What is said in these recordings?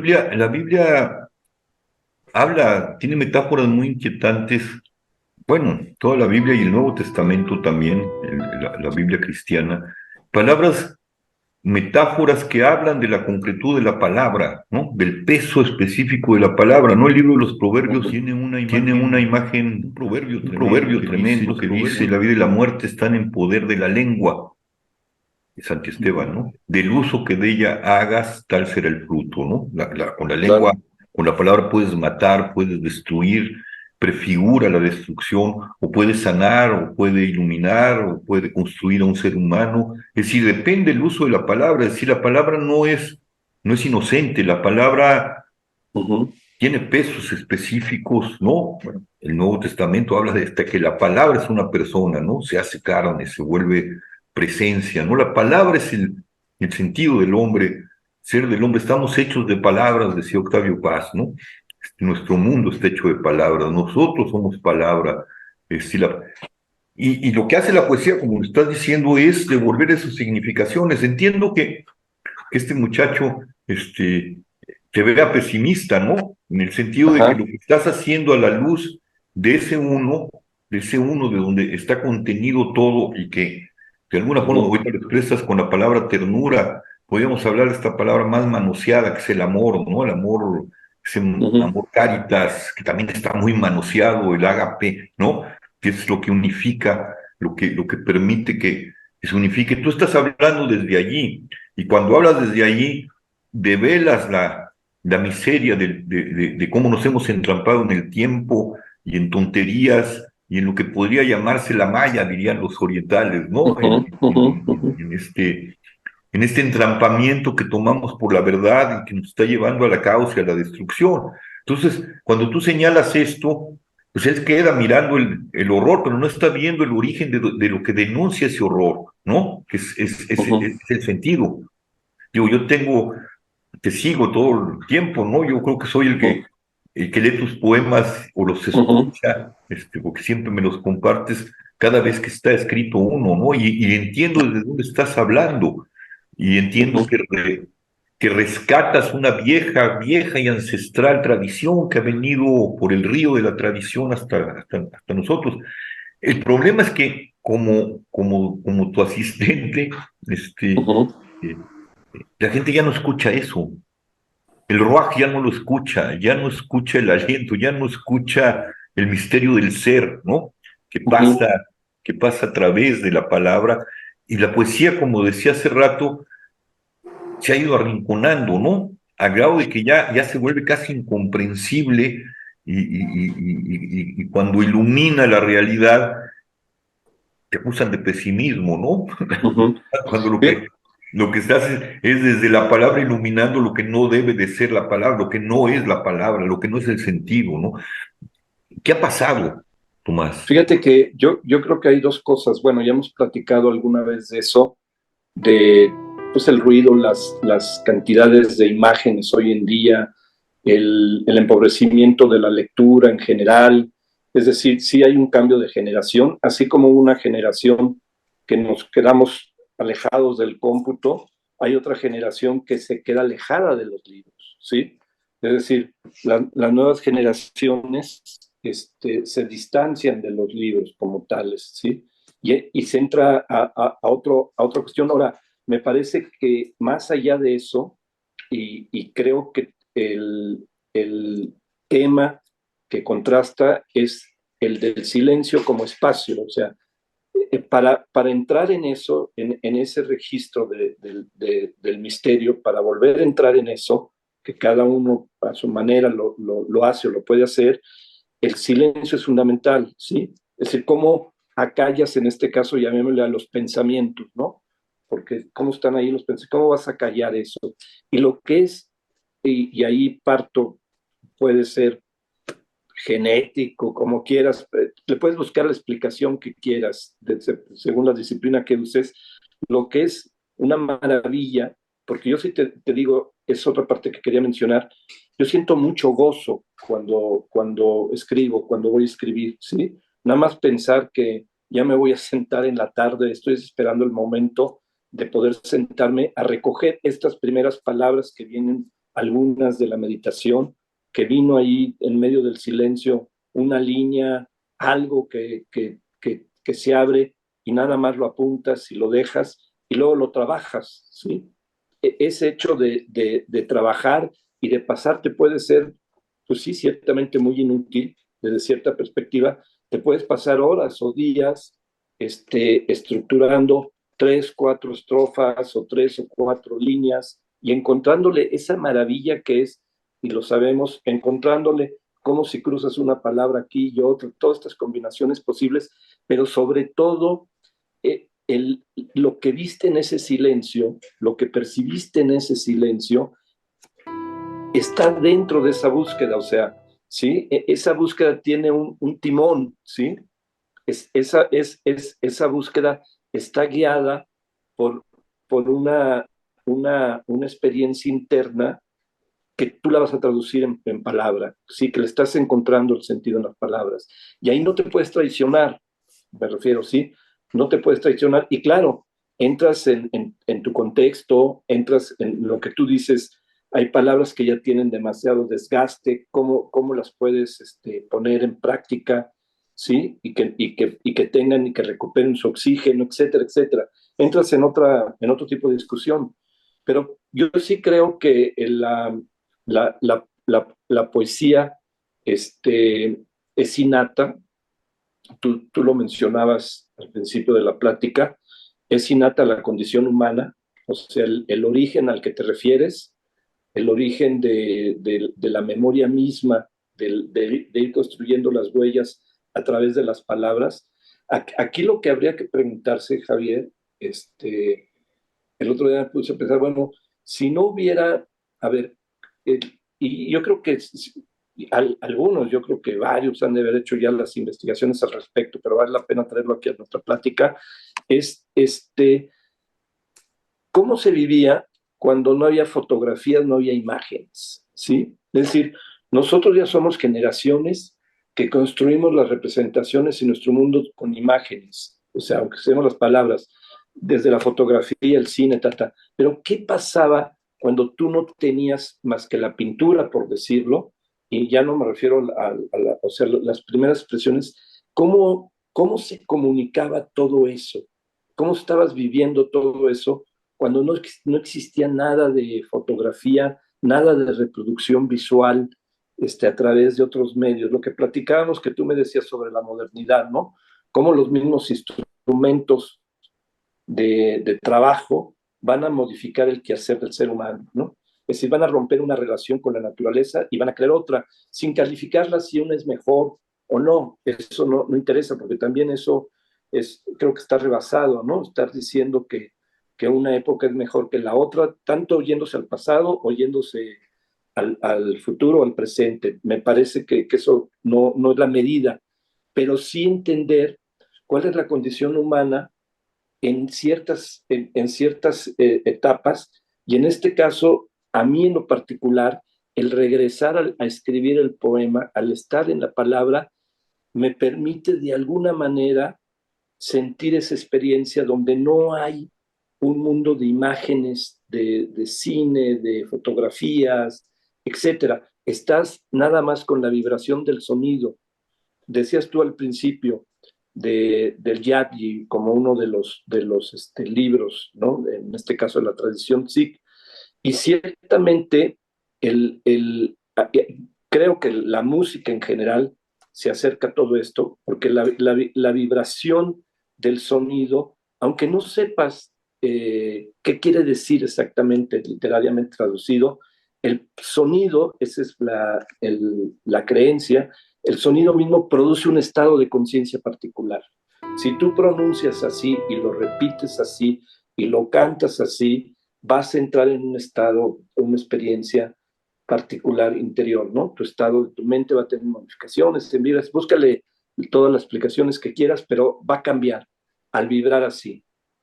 la Biblia tiene metáforas muy inquietantes. Bueno, toda la Biblia y el Nuevo Testamento también, la Biblia cristiana, palabras, metáforas que hablan de la concretud de la palabra, ¿no? Del peso específico de la palabra, ¿no? El libro de los Proverbios Ujú. tiene una imagen, un proverbio tremendo que dice, la vida y la muerte están en poder de la lengua, de Santiesteban, ¿no? Del uso que de ella hagas, tal será el fruto, ¿no? Con la lengua, Claro. con la palabra puedes matar, puedes destruir, prefigura la destrucción, o puede sanar, o puede iluminar, o puede construir a un ser humano. Es decir, depende del uso de la palabra. Es decir, la palabra no es inocente, la palabra Ujú. tiene pesos específicos, ¿no? Bueno, el Nuevo Testamento habla de que la palabra es una persona, ¿no? Se hace carne, se vuelve presencia, ¿no? La palabra es el sentido del hombre, ser del hombre. Estamos hechos de palabras, decía Octavio Paz, ¿no? Nuestro mundo está hecho de palabras, nosotros somos palabra. Es decir, y lo que hace la poesía, como lo estás diciendo, es devolver esas significaciones. Entiendo que este muchacho te vea pesimista, ¿no? En el sentido de que Ajá. lo que estás haciendo a la luz de ese uno de donde está contenido todo y que de alguna forma Ujú. ahorita lo expresas con la palabra ternura, podríamos hablar de esta palabra más manoseada que es el amor, ¿no? El amor, ese Ujú. amor caritas, que también está muy manoseado, el ágape, ¿no? Que es lo que unifica, lo que permite que se unifique. Tú estás hablando desde allí, y cuando hablas desde allí, develas la miseria de cómo nos hemos entrampado en el tiempo y en tonterías y en lo que podría llamarse la maya, dirían los orientales, ¿no? Ujú. Ujú. Ujú. En este entrampamiento que tomamos por la verdad y que nos está llevando a la causa y a la destrucción. Entonces, cuando tú señalas esto, pues él queda mirando el horror, pero no está viendo el origen de lo que denuncia ese horror, ¿no? Que es Ujú. el sentido. Digo, te sigo todo el tiempo, ¿no? Yo creo que soy Ujú. el que lee tus poemas o los Ujú. escucha, porque siempre me los compartes cada vez que está escrito uno, ¿no? Y entiendo desde dónde estás hablando, y entiendo Ujú. que rescatas una vieja, vieja y ancestral tradición que ha venido por el río de la tradición hasta nosotros. El problema es que como tu asistente, Ujú. eh, la gente ya no escucha eso. El Ruaj ya no lo escucha, ya no escucha el aliento, ya no escucha el misterio del ser, ¿no? Que pasa, Ujú. que pasa a través de la palabra. Y la poesía, como decía hace rato, se ha ido arrinconando, ¿no? A grado de que ya se vuelve casi incomprensible y cuando ilumina la realidad, te acusan de pesimismo, ¿no? Ujú. Cuando lo Fí- que, lo que se hace es desde la palabra iluminando lo que no debe de ser la palabra, lo que no es la palabra, lo que no es el sentido, ¿no? ¿Qué ha pasado, Tomás? Fíjate que yo creo que hay dos cosas. Bueno, ya hemos platicado alguna vez de eso, de pues el ruido, las cantidades de imágenes hoy en día, el empobrecimiento de la lectura en general. Es decir, sí hay un cambio de generación, así como una generación que nos quedamos alejados del cómputo, hay otra generación que se queda alejada de los libros, ¿sí? Es decir, las nuevas generaciones se distancian de los libros como tales, ¿sí? Y se entra a otra cuestión. Ahora, me parece que más allá de eso, y creo que el tema que contrasta es el del silencio como espacio, o sea, para entrar en eso, en ese registro del misterio, para volver a entrar en eso, que cada uno a su manera lo hace o lo puede hacer, el silencio es fundamental, ¿sí? Es decir, cómo acallas, en este caso, llamémosle a los pensamientos, ¿no? Porque cómo están ahí los pensamientos, cómo vas a callar eso. Y lo que es, y ahí parto, puede ser genético, como quieras, le puedes buscar la explicación que quieras, según la disciplina que uses, lo que es una maravilla, porque yo sí te digo, es otra parte que quería mencionar, yo siento mucho gozo cuando escribo, cuando voy a escribir, ¿sí? Nada más pensar que ya me voy a sentar en la tarde, estoy esperando el momento de poder sentarme a recoger estas primeras palabras que vienen algunas de la meditación, que vino ahí en medio del silencio una línea, algo que se abre y nada más lo apuntas y lo dejas y luego lo trabajas, ¿sí? Ese hecho de trabajar y de pasarte puede ser, pues sí, ciertamente muy inútil desde cierta perspectiva. Te puedes pasar horas o días estructurando 3, 4 estrofas o 3 o 4 líneas y encontrándole esa maravilla que es, y lo sabemos, encontrándole cómo si cruzas una palabra aquí y otra, todas estas combinaciones posibles, pero sobre todo lo que viste en ese silencio, lo que percibiste en ese silencio, está dentro de esa búsqueda, o sea, ¿sí? Esa búsqueda tiene un timón, ¿sí? Esa búsqueda está guiada por, por una experiencia interna que tú la vas a traducir en palabra, ¿sí? Que le estás encontrando el sentido en las palabras. Y ahí no te puedes traicionar, me refiero, ¿sí? No te puedes traicionar. Y claro, entras en tu contexto, entras en lo que tú dices, hay palabras que ya tienen demasiado desgaste, ¿cómo las puedes poner en práctica? ¿Sí? Y que tengan y que recuperen su oxígeno, etcétera, etcétera. Entras en otro tipo de discusión. Pero yo sí creo que la poesía es innata, tú lo mencionabas al principio de la plática, es innata la condición humana, o sea, el origen al que te refieres, el origen de la memoria misma, de ir construyendo las huellas a través de las palabras. Aquí lo que habría que preguntarse, Javier, el otro día me puse a pensar, bueno, si no hubiera, a ver, y yo creo que algunos, yo creo que varios han de haber hecho ya las investigaciones al respecto, pero vale la pena traerlo aquí a nuestra plática, es cómo se vivía cuando no había fotografías, no había imágenes, ¿sí? Es decir, nosotros ya somos generaciones que construimos las representaciones en nuestro mundo con imágenes, o sea, aunque seamos las palabras, desde la fotografía, el cine, pero ¿qué pasaba cuando tú no tenías más que la pintura, por decirlo? Y ya no me refiero o sea, las primeras expresiones, ¿cómo se comunicaba todo eso? ¿Cómo estabas viviendo todo eso cuando no existía nada de fotografía, nada de reproducción visual a través de otros medios? Lo que platicábamos, que tú me decías sobre la modernidad, ¿no? Cómo los mismos instrumentos de trabajo van a modificar el quehacer del ser humano, ¿no? Es decir, van a romper una relación con la naturaleza y van a crear otra, sin calificarla si una es mejor o no. Eso no interesa, porque también eso creo que está rebasado, ¿no? Estar diciendo que una época es mejor que la otra, tanto yéndose al pasado o yéndose al futuro o al presente. Me parece que eso no es la medida, pero sí entender cuál es la condición humana en ciertas etapas, y en este caso, a mí en lo particular, el regresar a escribir el poema, al estar en la palabra, me permite de alguna manera sentir esa experiencia donde no hay un mundo de imágenes, de cine, de fotografías, etcétera. Estás nada más con la vibración del sonido. Decías tú al principio del Yadji como uno de los libros, ¿no? En este caso de la tradición Sikh. Y ciertamente el, el, creo que la música en general se acerca a todo esto, porque la vibración del sonido, aunque no sepas qué quiere decir exactamente literariamente traducido, el sonido, esa es la creencia, el sonido mismo produce un estado de conciencia particular. Si tú pronuncias así y lo repites así y lo cantas así, vas a entrar en un estado, una experiencia particular interior, ¿no? Tu estado de tu mente va a tener modificaciones, te vibras, búscale todas las explicaciones que quieras, pero va a cambiar al vibrar así,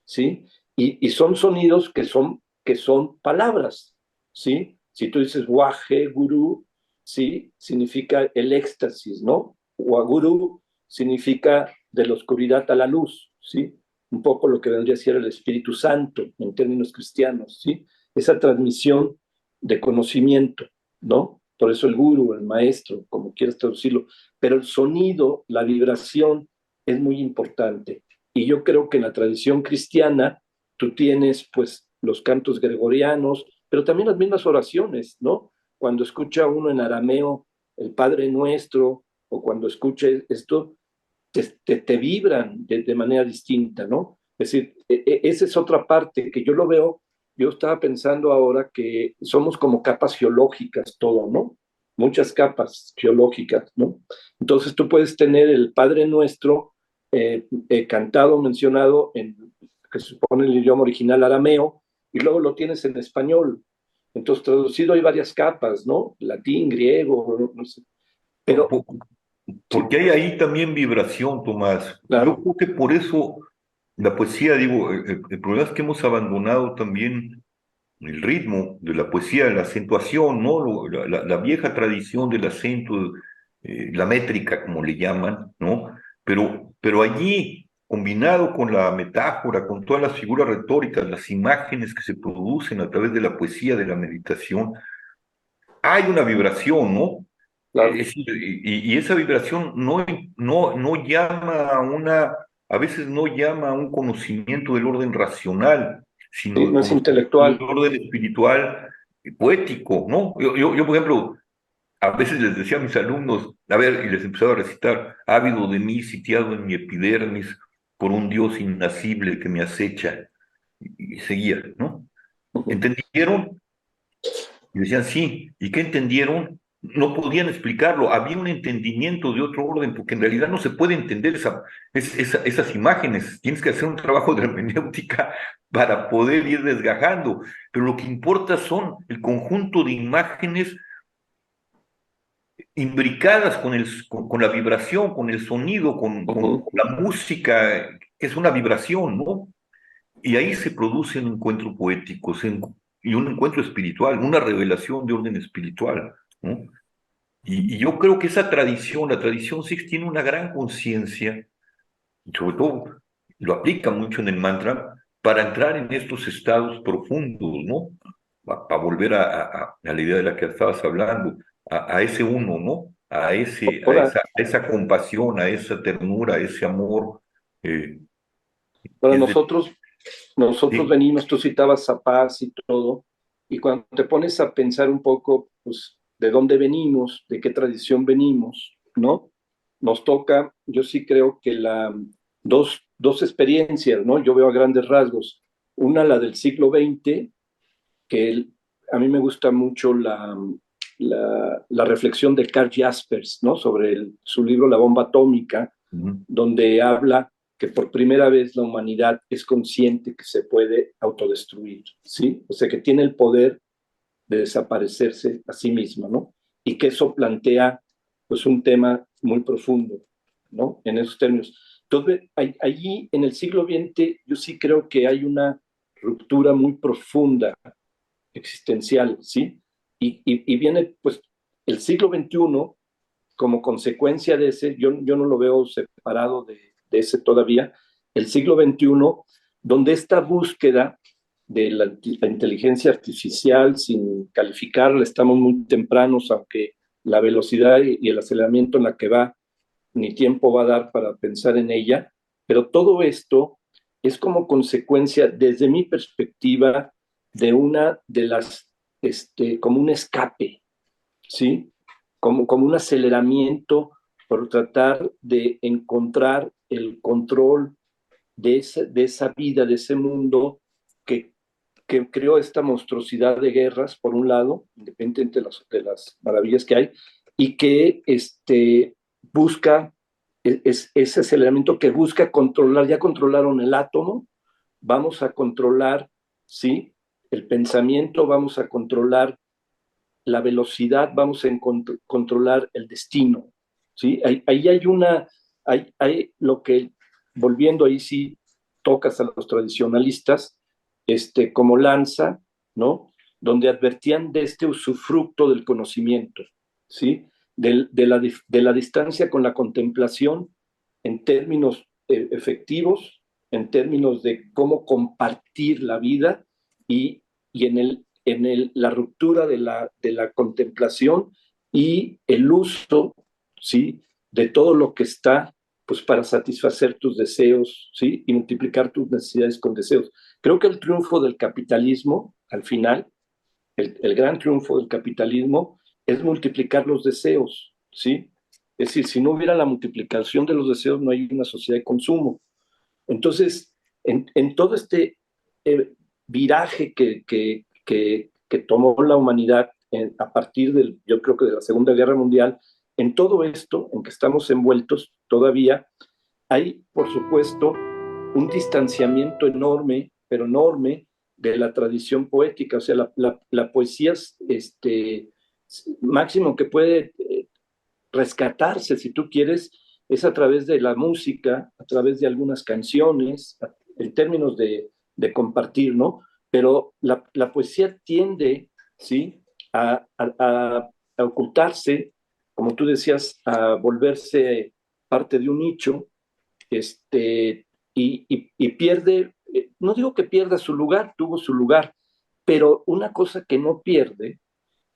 ¿sí? Y son sonidos que son palabras, ¿sí? Si tú dices Waje Guru, ¿sí? Significa el éxtasis, ¿no? Waguru significa de la oscuridad a la luz, ¿sí? Un poco lo que vendría a ser el Espíritu Santo en términos cristianos, ¿sí? Esa transmisión de conocimiento, ¿no? Por eso el guru, el maestro, como quieras traducirlo. Pero el sonido, la vibración es muy importante. Y yo creo que en la tradición cristiana tú tienes pues los cantos gregorianos, pero también las mismas oraciones, ¿no? Cuando escucha uno en arameo el Padre Nuestro, o cuando escucha esto, te vibran de manera distinta, ¿no? Es decir, esa es otra parte que yo lo veo, yo estaba pensando ahora que somos como capas geológicas todo, ¿no? Muchas capas geológicas, ¿no? Entonces tú puedes tener el Padre Nuestro cantado, mencionado en, que se supone el idioma original arameo, y luego lo tienes en español. Entonces traducido hay varias capas, ¿no? Latín, griego, no sé. Pero sí, Porque hay ahí también vibración, Tomás. Yo claro. creo que por eso la poesía, digo, el problema es que hemos abandonado también el ritmo de la poesía, la acentuación, ¿no? La vieja tradición del acento, la métrica, como le llaman, ¿no? Pero allí, combinado con la metáfora, con todas las figuras retóricas, las imágenes que se producen a través de la poesía, de la meditación, hay una vibración, ¿no? Claro, Y esa vibración no llama a veces no llama a un conocimiento del orden racional, sino sí, el no es conocimiento del intelectual. orden espiritual y poético, ¿no? Por ejemplo, a veces les decía a mis alumnos, a ver, y les empezaba a recitar, ávido de mí, sitiado en mi epidermis, por un Dios innacible que me acecha, y seguía, ¿no? Ujú. ¿Entendieron? Y decían, sí. ¿Y qué entendieron? No podían explicarlo. Había un entendimiento de otro orden, porque en realidad no se puede entender esas imágenes. Tienes que hacer un trabajo de hermenéutica para poder ir desgajando. Pero lo que importa son el conjunto de imágenes imbricadas con la vibración, con el sonido, con Ujú. la música, que es una vibración, ¿no? Y ahí se produce un encuentro poético y un encuentro espiritual, una revelación de orden espiritual, ¿no? Y yo creo que esa tradición, la tradición Six, tiene una gran conciencia, y sobre todo lo aplica mucho en el mantra, para entrar en estos estados profundos, ¿no? Para volver a la idea de la que estabas hablando, a ese uno, ¿no? Ahora, A esa compasión, a esa ternura, a ese amor, eh, que ahora es de... nosotros Sí, venimos, tú citabas a Paz y todo, y cuando te pones a pensar un poco, pues, de dónde venimos, de qué tradición venimos, ¿no? Nos toca, yo sí creo que dos experiencias, ¿no? Yo veo a grandes rasgos. Una, la del siglo XX, que a mí me gusta mucho la reflexión de Karl Jaspers, ¿no? Sobre su libro La bomba atómica, ujú, donde habla que por primera vez la humanidad es consciente que se puede autodestruir, ¿sí? O sea, que tiene el poder de desaparecerse a sí misma, ¿no? Y que eso plantea, pues, un tema muy profundo, ¿no? En esos términos. Entonces, allí en el siglo XX yo sí creo que hay una ruptura muy profunda existencial, ¿sí? Y viene, pues, el siglo XXI como consecuencia de ese, yo no lo veo separado de ese todavía, el siglo XXI, donde esta búsqueda de la inteligencia artificial, sin calificarla, estamos muy tempranos, aunque la velocidad y el aceleramiento en la que va, ni tiempo va a dar para pensar en ella, pero todo esto es como consecuencia, desde mi perspectiva, de una de las, como un escape, ¿sí? Como un aceleramiento por tratar de encontrar el control de esa vida, de ese mundo que, que creó esta monstruosidad de guerras, por un lado, independientemente de las maravillas que hay, y que busca, ese aceleramiento que busca controlar, ya controlaron el átomo, vamos a controlar, ¿sí? El pensamiento, vamos a controlar la velocidad, vamos a controlar el destino. ¿Sí? Ahí hay hay lo que, volviendo ahí sí, tocas a los tradicionalistas, como Lanza, ¿no? Donde advertían de este usufructo del conocimiento, ¿sí? De la distancia con la contemplación en términos efectivos, en términos de cómo compartir la vida y, y en el la ruptura de la contemplación y el uso, ¿sí?, de todo lo que está, pues, para satisfacer tus deseos, ¿sí?, y multiplicar tus necesidades con deseos. Creo que el triunfo del capitalismo, al final, el gran triunfo del capitalismo es multiplicar los deseos, ¿sí? Es decir, si no hubiera la multiplicación de los deseos, no hay una sociedad de consumo. Entonces, en todo este viraje que tomó la humanidad a partir del, yo creo que de la Segunda Guerra Mundial, en todo esto en que estamos envueltos todavía, hay, por supuesto, un distanciamiento enorme, pero enorme, de la tradición poética. O sea, la poesía es, máximo que puede rescatarse, si tú quieres, es a través de la música, a través de algunas canciones, en términos de compartir, ¿no? Pero la poesía tiende, ¿sí?, a ocultarse, como tú decías, a volverse parte de un nicho, y pierde, no digo que pierda su lugar, tuvo su lugar, pero una cosa que no pierde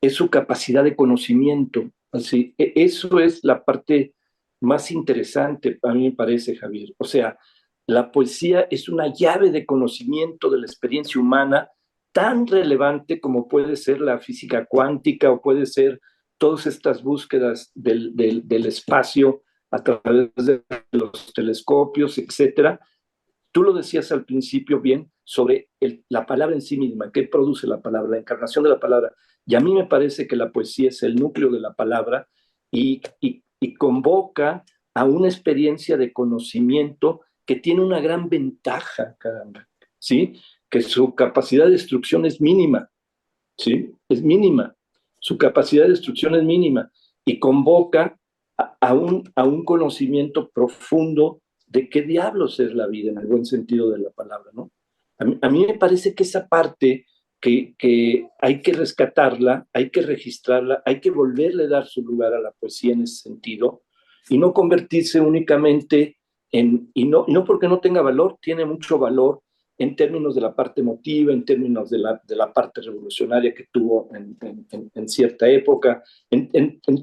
es su capacidad de conocimiento. Así, eso es la parte más interesante, a mí me parece, Javier. O sea, la poesía es una llave de conocimiento de la experiencia humana tan relevante como puede ser la física cuántica o puede ser todas estas búsquedas del espacio a través de los telescopios, etcétera. Tú lo decías al principio bien sobre la palabra en sí misma, qué produce la palabra, la encarnación de la palabra. Y a mí me parece que la poesía es el núcleo de la palabra y convoca a una experiencia de conocimiento que tiene una gran ventaja, caramba, ¿sí? Que su capacidad de destrucción es mínima, ¿sí? Es mínima. Su capacidad de destrucción es mínima y convoca a un conocimiento profundo de qué diablos es la vida en el buen sentido de la palabra, ¿no? A mí me parece que esa parte que hay que rescatarla, hay que registrarla, hay que volverle a dar su lugar a la poesía en ese sentido y no convertirse únicamente y no porque no tenga valor, tiene mucho valor en términos de la parte emotiva, en términos de la parte revolucionaria que tuvo en cierta época,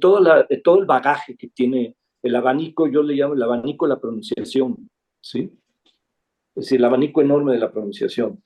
todo el bagaje que tiene el abanico. Yo le llamo el abanico de la pronunciación, ¿sí? Es decir, el abanico enorme de la pronunciación.